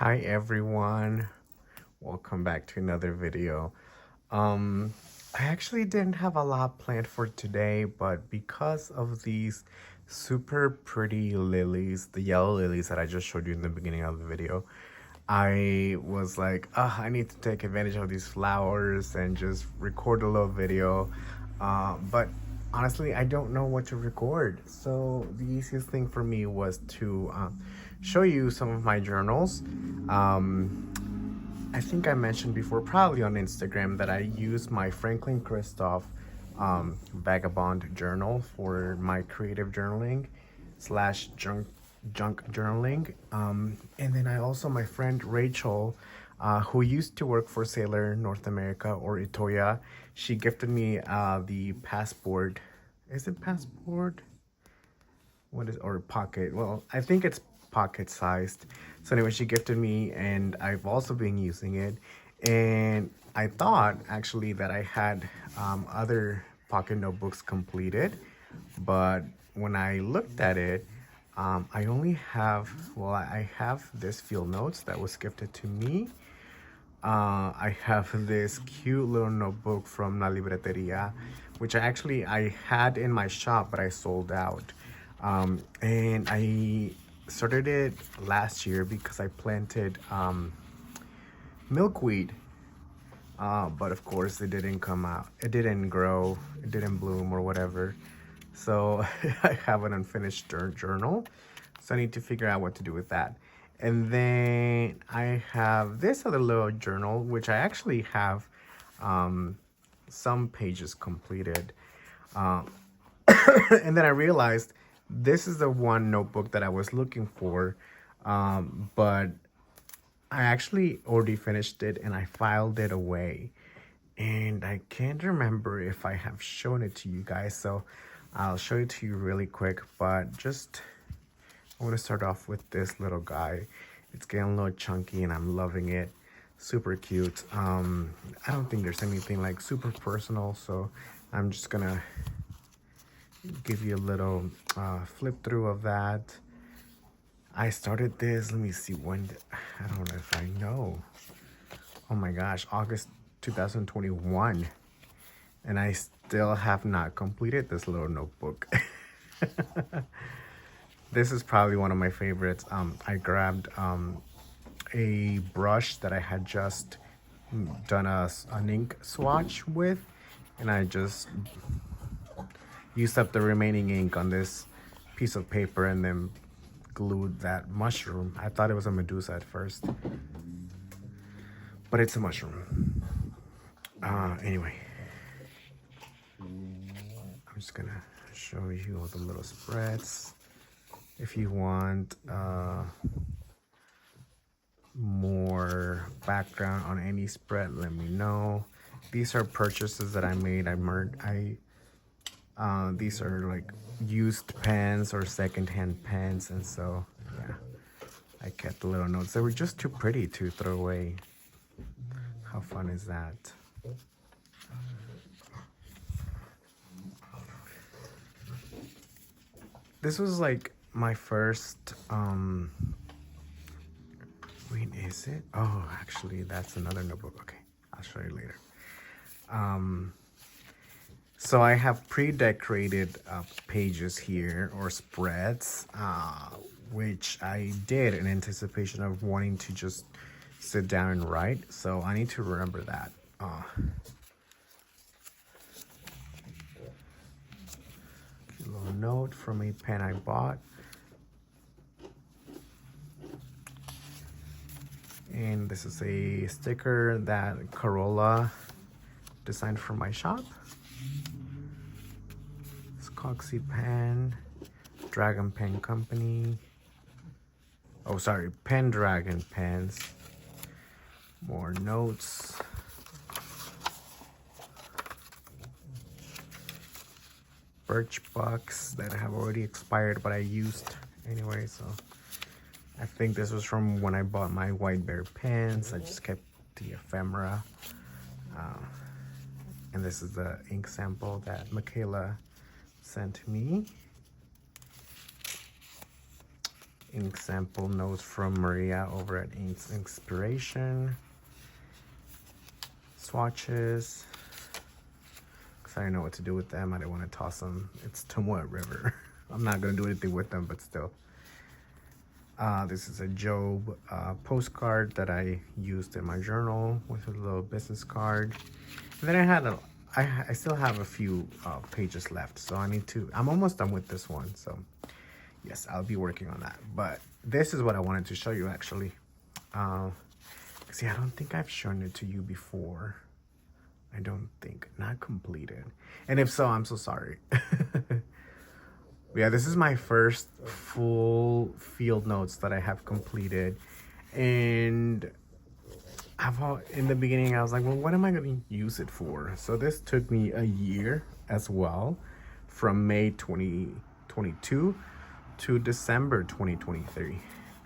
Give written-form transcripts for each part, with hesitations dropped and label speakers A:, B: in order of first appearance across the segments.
A: Hi everyone, welcome back to another video. I actually didn't have a lot planned for today, but because of these super pretty lilies, the yellow lilies that I just showed you in the beginning of the video, I was like, I need to take advantage of these flowers and just record a little video. But honestly, I don't know what to record. So the easiest thing for me was to show you some of my journals. I think I mentioned before, probably on Instagram, that I use my Franklin Christoph Vagabond journal for my creative journaling slash junk journaling. And then I also, my friend Rachel, who used to work for Sailor North America or Itoya, she gifted me the passport. Is it passport? What is, or pocket? Well, I think it's pocket sized. So anyway, she gifted me and I've also been using it. And I thought actually that I had other pocket notebooks completed, but when I looked at it, I only have, well, I have this field notes that was gifted to me. I have this cute little notebook from La Libreteria, which I had in my shop, but I sold out. And I started it last year because I planted milkweed. But of course, it didn't come out. It didn't grow. It didn't bloom or whatever. So I have an unfinished journal. So I need to figure out what to do with that. And then I have this other little journal, which I actually have some pages completed. And then I realized this is the one notebook that I was looking for. But I actually already finished it and I filed it away. And I can't remember if I have shown it to you guys. So I'll show it to you really quick. But just, I want to start off with this little guy. It's getting a little chunky and I'm loving it. Super cute. I don't think there's anything like super personal. So I'm just going to give you a little flip through of that. I started this, let me see when, I don't know if I know. Oh my gosh, August 2021. And I still have not completed this little notebook. This is probably one of my favorites. I grabbed a brush that I had just done an ink swatch with. And I just used up the remaining ink on this piece of paper and then glued that mushroom. I thought it was a medusa at first, but it's a mushroom. Anyway, I'm just gonna show you all the little spreads. If you want more background on any spread, let me know. These are purchases that I made. These are like used pens or secondhand pens, and so yeah, I kept the little notes. They were just too pretty to throw away. How fun is that? This was like my first wait, is it? Oh, actually that's another notebook. Okay, I'll show you later. So I have pre-decorated pages here, or spreads, which I did in anticipation of wanting to just sit down and write. So I need to remember that. A little note from a pen I bought. And this is a sticker that Corolla designed for my shop. It's Coxie Pen, Dragon Pen Company. Oh, sorry, Pendragon Pens. More notes. Birchbox that have already expired, but I used anyway, so I think this was from when I bought my White Bear pens. I just kept the ephemera. And this is the ink sample that Michaela sent me. ink sample notes from Maria over at Inks Inspiration. Swatches. Because I didn't know what to do with them. I didn't want to toss them. It's Tomoe River. I'm not going to do anything with them, but still. This is a Job postcard that I used in my journal with a little business card. And then I still have a few pages left, so I'm almost done with this one. So yes, I'll be working on that. But this is what I wanted to show you actually. See, I don't think I've shown it to you before. I don't think, not completed. And if so, I'm so sorry. Yeah, this is my first full field notes that I have completed. And in the beginning, I was like, well, what am I going to use it for? So this took me a year as well, from May 2022 to December 2023.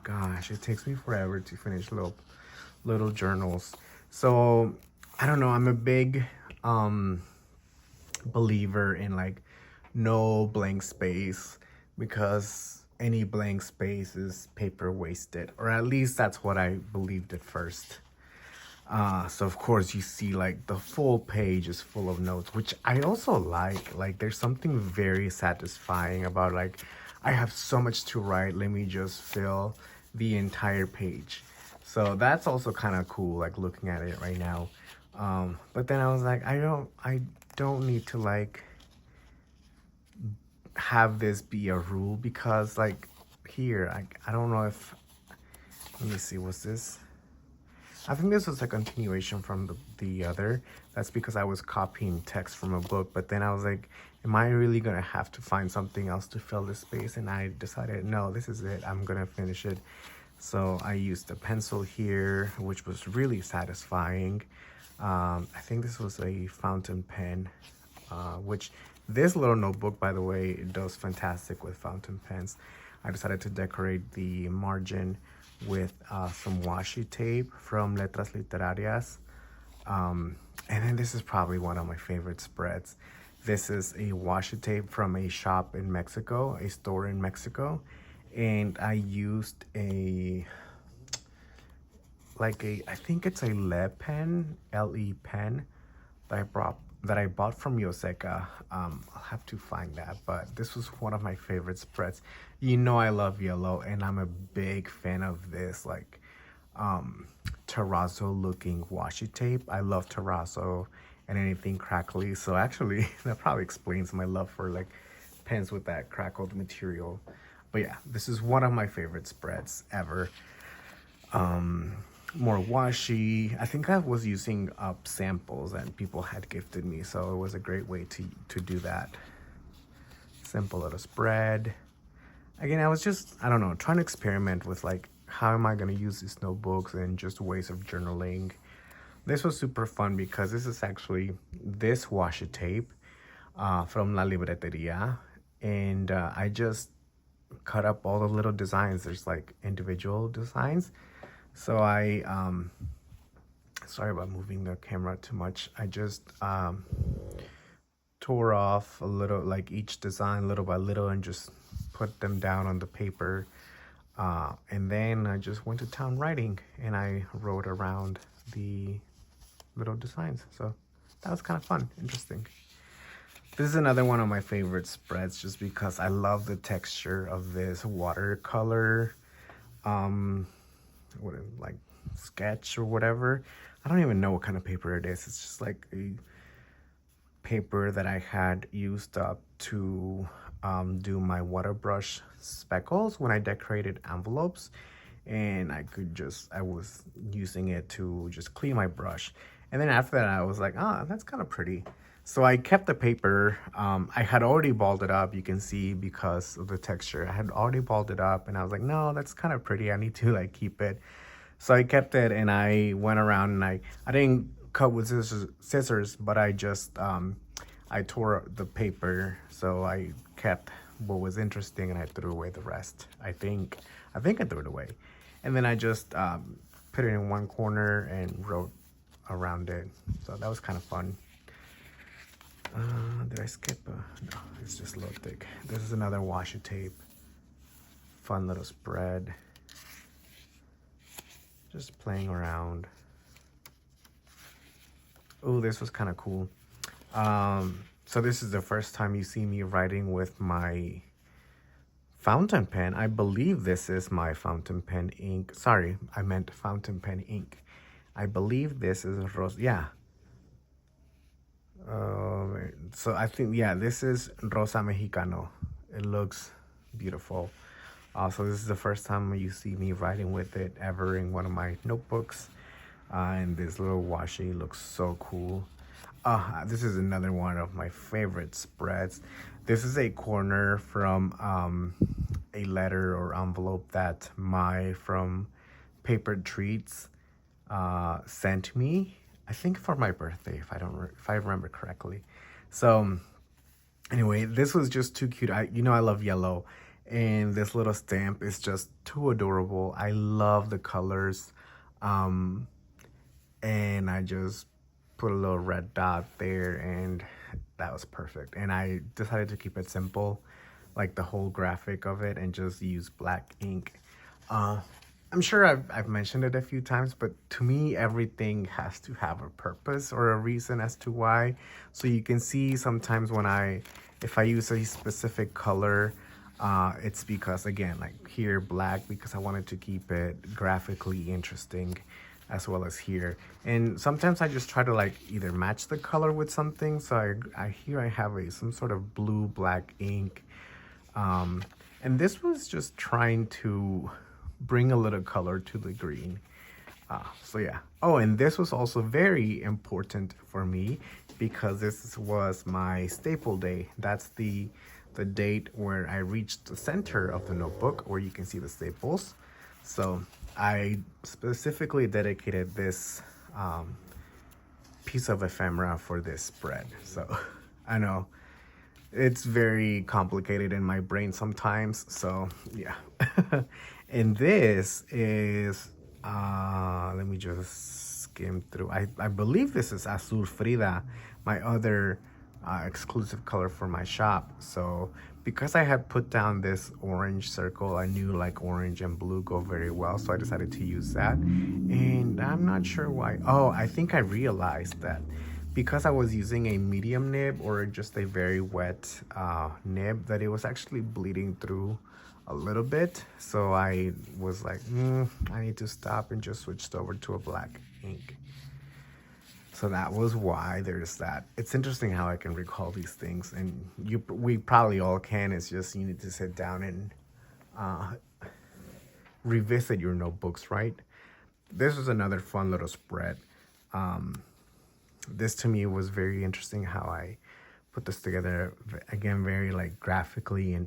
A: Gosh, it takes me forever to finish little journals. So I don't know, I'm a big believer in like no blank space, because any blank space is paper wasted, or at least that's what I believed at first. So of course you see like the full page is full of notes, which I also like there's something very satisfying about like, I have so much to write, let me just fill the entire page. So that's also kind of cool, like looking at it right now. But then I was like, I don't need to like have this be a rule, because like here, I don't know if, let me see, was this? I think this was a continuation from the other. That's because I was copying text from a book, but then I was like, am I really gonna have to find something else to fill this space? And I decided, no, this is it, I'm gonna finish it. So I used a pencil here, which was really satisfying. I think this was a fountain pen, which this little notebook, by the way, it does fantastic with fountain pens. I decided to decorate the margin with some washi tape from Letras Literarias. And then this is probably one of my favorite spreads. This is a washi tape from a shop in Mexico, a store in Mexico. And I used I think it's a Le pen, L-E pen, that I bought from Yoseka. I'll have to find that, but this was one of my favorite spreads. You know I love yellow, and I'm a big fan of this like terrazzo looking washi tape. I love terrazzo and anything crackly, so actually that probably explains my love for like pens with that crackled material. But yeah, this is one of my favorite spreads ever. More washi. I think I was using up samples and people had gifted me, so it was a great way to do that. Simple little spread. Again, I was just, I don't know, trying to experiment with like, how am I going to use these notebooks and just ways of journaling. This was super fun because this is actually this washi tape from La Libreteria. And I just cut up all the little designs. There's like individual designs. So I, sorry about moving the camera too much. I just tore off a little, like each design little by little, and just put them down on the paper. And then I just went to town writing, and I wrote around the little designs. So that was kind of fun, interesting. This is another one of my favorite spreads, just because I love the texture of this watercolor, like sketch or whatever. I don't even know what kind of paper it is. It's just like a paper that I had used up to do my water brush speckles when I decorated envelopes, and I was using it to just clean my brush. And then after that I was like, oh, that's kind of pretty. So I kept the paper. I had already balled it up, you can see, because of the texture. I had already balled it up, and I was like, no, that's kind of pretty, I need to like keep it. So I kept it, and I went around, and I didn't cut with scissors, but I just I tore the paper. So I kept what was interesting, and I threw away the rest. I think I threw it away. And then I just put it in one corner and wrote around it. So that was kind of fun. Did I skip? No, it's just a little thick. This is another washi tape fun little spread. Just playing around. Oh, this was kind of cool. So this is the first time you see me writing with my fountain pen. I believe this is my fountain pen ink. Sorry, I meant fountain pen ink. I believe this is Rosa. Yeah. So I think, yeah, this is Rosa Mexicano. It looks beautiful. So this is the first time you see me writing with it ever in one of my notebooks. And this little washi looks so cool. This is another one of my favorite spreads. This is a corner from a letter or envelope that Mai from Paper Treats sent me. I think for my birthday, if I remember correctly. So anyway, this was just too cute. I love yellow, and this little stamp is just too adorable. I love the colors, and I just put a little red dot there, and that was perfect. And I decided to keep it simple, like the whole graphic of it, and just use black ink. I'm sure I've mentioned it a few times, but to me, everything has to have a purpose or a reason as to why. So you can see sometimes if I use a specific color, it's because, again, like here, black, because I wanted to keep it graphically interesting, as well as here. And sometimes I just try to like either match the color with something. So here I have some sort of blue black ink. And this was just trying to bring a little color to the green. So yeah. Oh, and this was also very important for me because this was my staple day. That's the date where I reached the center of the notebook where you can see the staples. So I specifically dedicated this piece of ephemera for this spread. So I know it's very complicated in my brain sometimes. So yeah. And this is, let me just skim through. I believe this is Azul Frida, my other exclusive color for my shop. So because I had put down this orange circle, I knew like orange and blue go very well. So I decided to use that. And I'm not sure why. Oh, I think I realized that because I was using a medium nib or just a very wet nib, that it was actually bleeding through a little bit. So I was like, I need to stop, and just switched over to a black ink. So that was why there's that. It's interesting how I can recall these things, and we probably all can. It's just you need to sit down and revisit your notebooks, right? This was another fun little spread. This to me was very interesting how I put this together. Again, very like graphically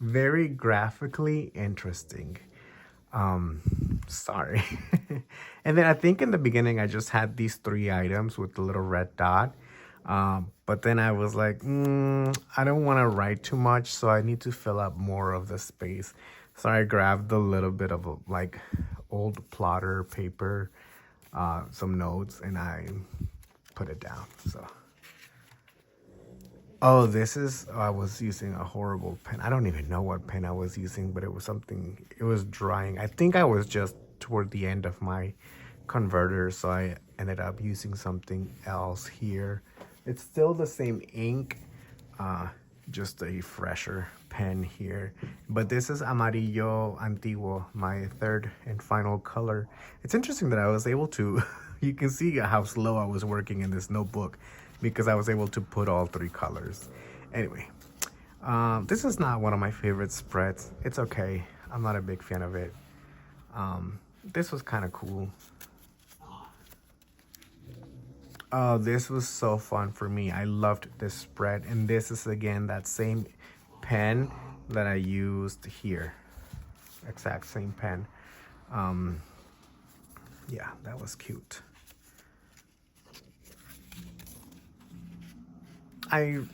A: very graphically interesting. Sorry. And then I think in the beginning I just had these 3 items with the little red dot. But then I was like, I don't want to write too much, so I need to fill up more of the space. So I grabbed a little bit of like old plotter paper, some notes, and I put it down. So oh, I was using a horrible pen. I don't even know what pen I was using, but it was drying. I think I was just toward the end of my converter, so I ended up using something else here. It's still the same ink, just a fresher pen here. But this is Amarillo Antiguo, my third and final color. It's interesting that I was able to, you can see how slow I was working in this notebook, because I was able to put all 3 colors. Anyway, this is not one of my favorite spreads. It's okay. I'm not a big fan of it. This was kind of cool. Oh, this was so fun for me. I loved this spread. And this is, again, that same pen that I used here. Exact same pen. Yeah, that was cute. I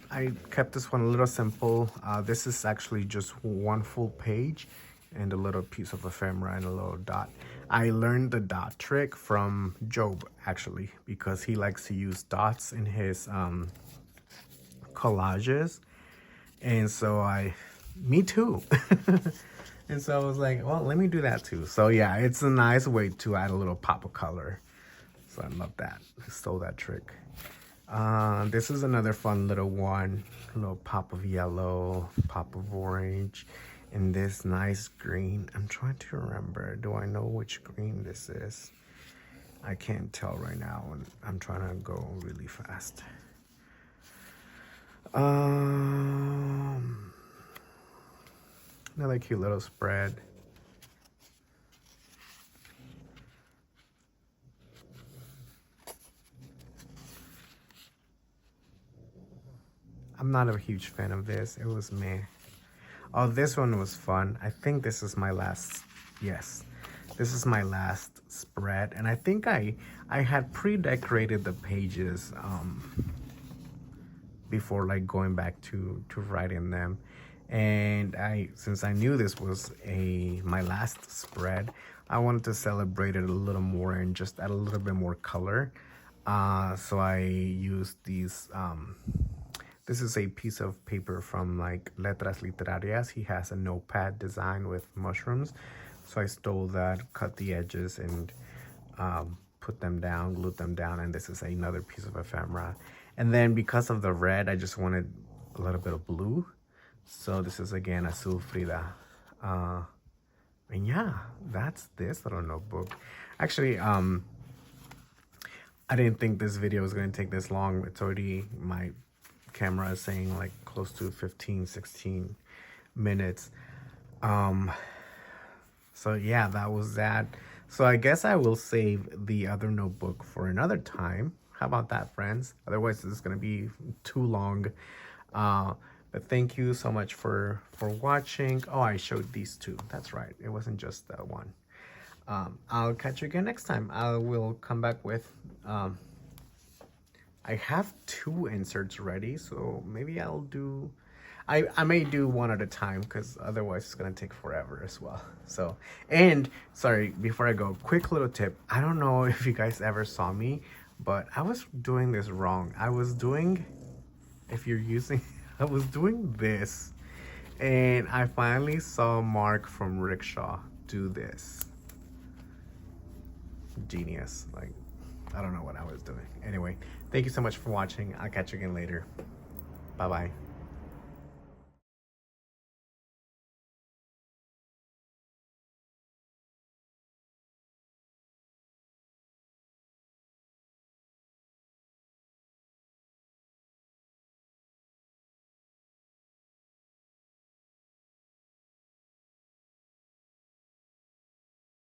A: kept this one a little simple. This is actually just 1 full page and a little piece of ephemera and a little dot. I learned the dot trick from Job, actually, because he likes to use dots in his collages. And so me too. And so I was like, well, let me do that too. So yeah, it's a nice way to add a little pop of color. So I love that. I stole that trick. This is another fun little one. A little pop of yellow, pop of orange, and this nice green. I'm trying to remember. Do I know which green this is? I can't tell right now, and I'm trying to go really fast. Another cute little spread. I'm not a huge fan of this. It was meh. Oh, this one was fun. I think this is my last. Yes, this is my last spread, and I think I had pre-decorated the pages before like going back to writing them. And since I knew this was my last spread, I wanted to celebrate it a little more and just add a little bit more color. So I used these. This is a piece of paper from like Letras Literarias. He has a notepad design with mushrooms. So I stole that, cut the edges, and put them down, glued them down. And this is another piece of ephemera. And then because of the red, I just wanted a little bit of blue. So this is again Azul Frida. And yeah, that's this little notebook. Actually, I didn't think this video was going to take this long. It's already, my camera is saying like close to 15-16 minutes. So yeah, that was that. So I guess I will save the other notebook for another time. How about that, friends? Otherwise this is going to be too long. But thank you so much for watching. Oh, I showed these two. That's right, it wasn't just that one. I'll catch you again next time. I will come back with I have 2 inserts ready, so maybe I'll do, I may do one at a time, because otherwise it's gonna take forever as well. So, and sorry, before I go, quick little tip. I don't know if you guys ever saw me, but I was doing this wrong. I was doing, if you're using, I was doing this, and I finally saw Mark from Rickshaw do this. Genius. Like, I don't know what I was doing. Anyway, thank you so much for watching. I'll catch you again later. Bye bye.